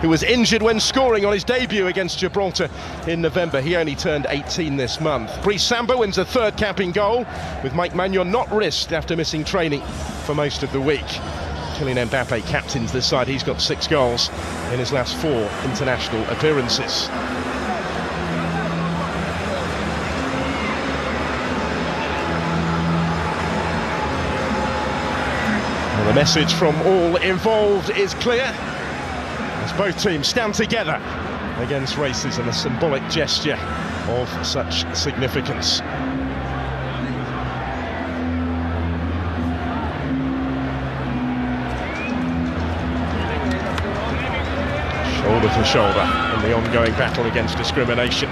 who was injured when scoring on his debut against Gibraltar in November. He only turned 18 this month. Brice Samba wins a third cap in goal, with Mike Maignan not risked after missing training for most of the week. Kylian Mbappe captains this side. He's got 6 goals in his last 4 international appearances. Well, the message from all involved is clear, as both teams stand together against racism, a symbolic gesture of such significance. Shoulder to shoulder in the ongoing battle against discrimination.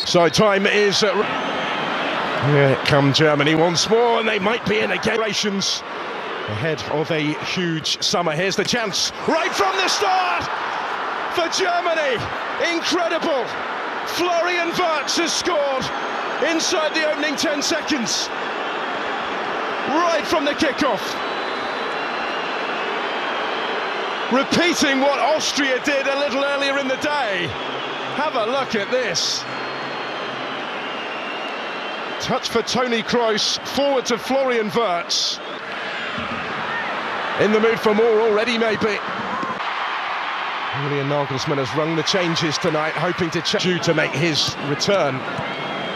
So time is... Here come Germany once more, and they might be in again. Ahead of a huge summer. Here's the chance, right from the start, for Germany. Incredible. Florian Wirtz has scored inside the opening 10 seconds. Right from the kickoff. Repeating what Austria did a little earlier in the day. Have a look at this. Touch for Toni Kroos, forward to Florian Wirtz. In the mood for more already, maybe. Julian Nagelsmann has rung the changes tonight, hoping to make his return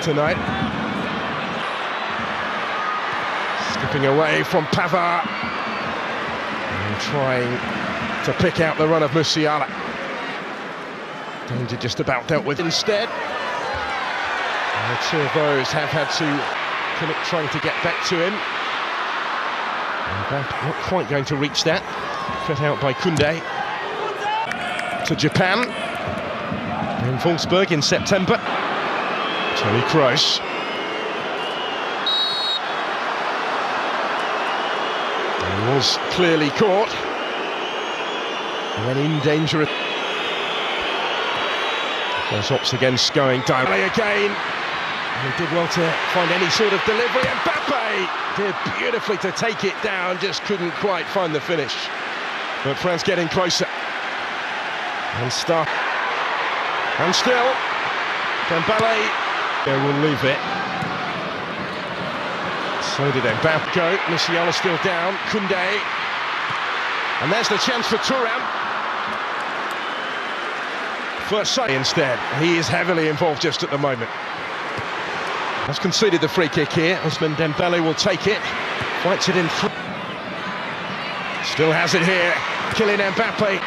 tonight. Skipping away from Pavard. And trying to pick out the run of Musiala. Danger just about dealt with instead. And the two of those have had to commit trying to get back to him. And not quite going to reach that. Cut out by Koundé. To Japan. In Wolfsburg in September. Toni Kroos. He was clearly caught. And then in danger. Those ops against going directly again. And he did well to find any sort of delivery. Mbappe did beautifully to take it down, just couldn't quite find the finish. But France getting closer. And start. And still, Dembele will leave it. So did Mbappe go. Musiala still down. Koundé. And there's the chance for Thuram. First sight instead. He is heavily involved just at the moment. Has conceded the free kick here. Ousmane Dembele will take it. Fights it in front. Still has it here. Kylian Mbappe.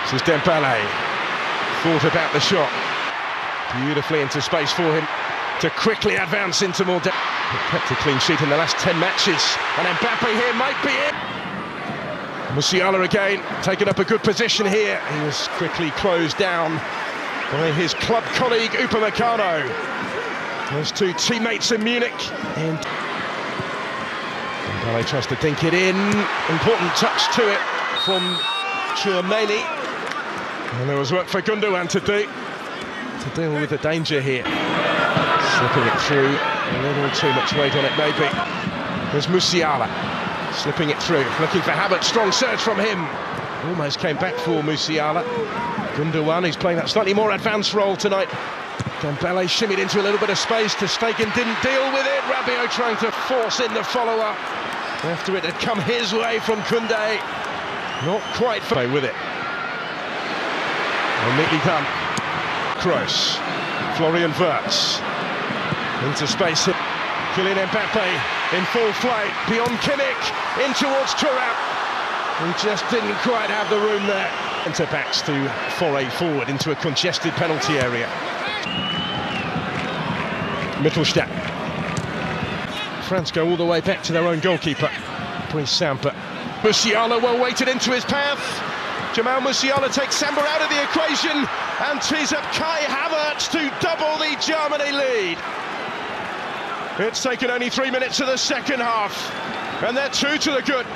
This is Dembele. Thought about the shot. Beautifully into space for him to quickly advance into more depth. Kept a clean sheet in the last 10 matches. And Mbappe here might be it. Musiala again, taking up a good position here. He was quickly closed down by his club colleague Upamecano. Those two teammates in Munich. And Dembele tries to dink it in. Important touch to it from Tchouameni. And there was work for Gundogan to do to deal with the danger here. Slipping it through, a little too much weight on it maybe. There's Musiala. Slipping it through, looking for Havertz, strong surge from him. Almost came back for Musiala. Gundogan, who's playing that slightly more advanced role tonight. Dembele shimmied into a little bit of space. Ter Stegen didn't deal with it. Rabiot trying to force in the follow-up after it had come his way from Koundé. Not quite fair with it. Well, neatly done. Kroos, Florian Wirtz into space here. Kylian Mbappe in full flight, beyond Kimmich, in towards Thuram. He just didn't quite have the room there. Centre-backs to foray forward into a congested penalty area. Mittelstadt. France go all the way back to their own goalkeeper, Brice Samba. Musiala well weighted into his path. Jamal Musiala takes Samba out of the equation and tees up Kai Havertz to double the Germany lead. It's taken only 3 minutes of the second half, and they're 2 to the good.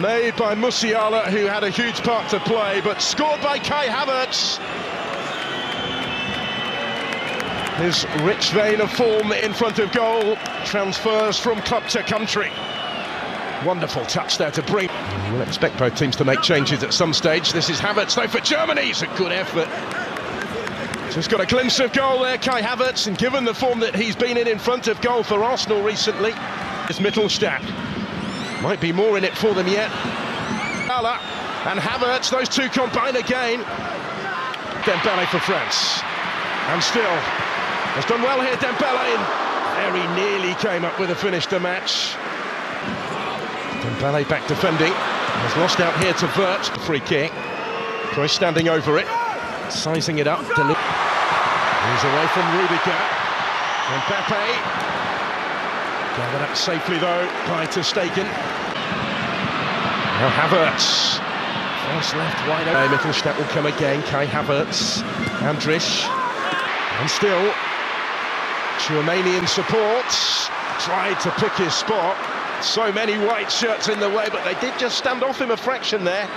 Made by Musiala, who had a huge part to play, but scored by Kai Havertz. His rich vein of form in front of goal transfers from club to country. Wonderful touch there to bring. We'll expect both teams to make changes at some stage. This is Havertz though for Germany. It's a good effort. Just got a glimpse of goal there, Kai Havertz, and given the form that he's been in front of goal for Arsenal recently, it's Mittelstadt. Might be more in it for them yet. And Havertz, those two combine again. Dembele for France. And still, has done well here, Dembele. Very nearly came up with a finish to match. Dembele back defending. Has lost out here to Wirtz, the free kick. Kroos standing over it, sizing it up. He's away from Rudiger. Mbappe. Gathered up safely though by ter Stegen. Now Havertz. First left wide open. Mittelstadt will come again. Kai Havertz. Andrich. And still, Romanian supports. Tried to pick his spot. So many white shirts in the way, but they did just stand off him a fraction there.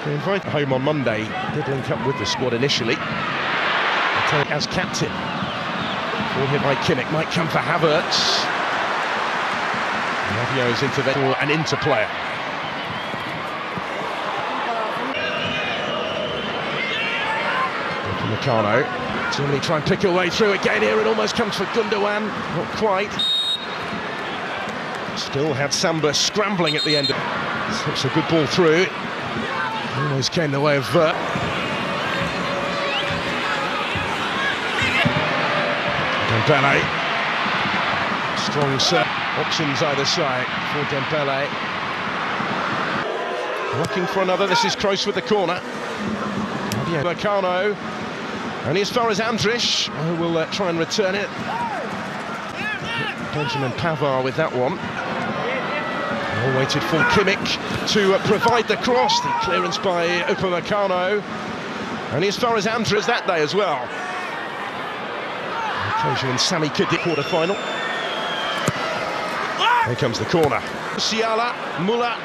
They invited home on Monday. Did link up with the squad initially. As captain. Ball hit by Kimmich. Might come for Havertz. Rabiot's intervention, an interplayer. Meccano. Germany try and pick a way through again here. It almost comes for Gundogan. Not quite. Still had Samba scrambling at the end. Slips a good ball through. Almost came the way of Wirtz. Dembele. Strong set. Options either side for Dembele. Looking for another. This is Kroos with the corner. Meccano. Only as far as Andrich, who will try and return it. Benjamin Pavard with that one. All waited for Kimmich to provide the cross. The clearance by Upamecano. Only as far as Andrich that day as well. Occasion in Sami Khedira quarter-final. Here comes the corner. Musiala, Müller,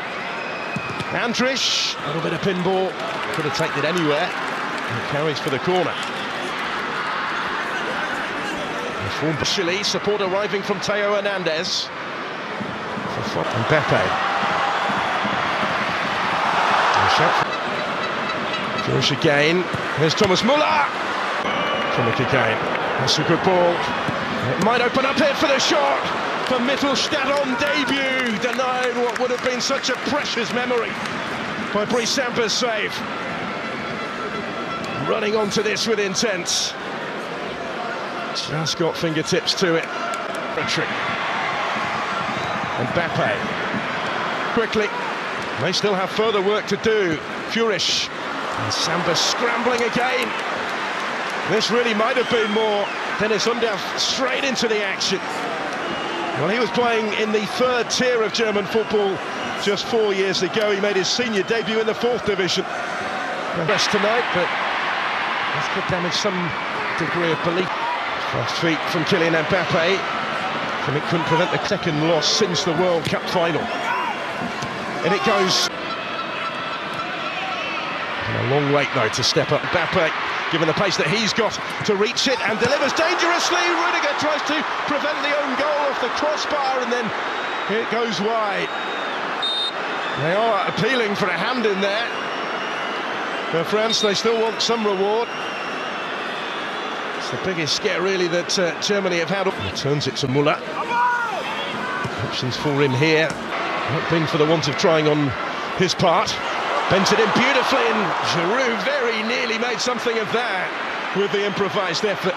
Andrich. A little bit of pinball. Could have taken it anywhere. And carries for the corner. Chile support arriving from Theo Hernandez. Mbappe. Josh again. Here's Thomas Müller. Kimmich again. That's a good ball. It might open up here for the shot for Mittelstadt on debut. Denied what would have been such a precious memory by Brice Samba's save. Running onto this with intent. Just got fingertips to it. Trick. Mbappe. Quickly. They still have further work to do. Furish. And Samba scrambling again. This really might have been more. Dennis Undav straight into the action. Well, he was playing in the third tier of German football just 4 years ago. He made his senior debut in the 4th division. The best tonight, but this could damage some degree of belief. First feet from Kylian Mbappe. And it couldn't prevent the second loss since the World Cup final. And it goes. And a long wait though to step up. Mbappe, given the pace that he's got to reach it, and delivers dangerously. Rudiger tries to prevent the own goal off the crossbar, and then it goes wide. They are appealing for a hand in there. For France, they still want some reward. It's the biggest scare really that Germany have had. Returns it to Müller. Options for him here. Not been for the want of trying on his part. Bent it in beautifully, and Giroud very nearly made something of that with the improvised effort.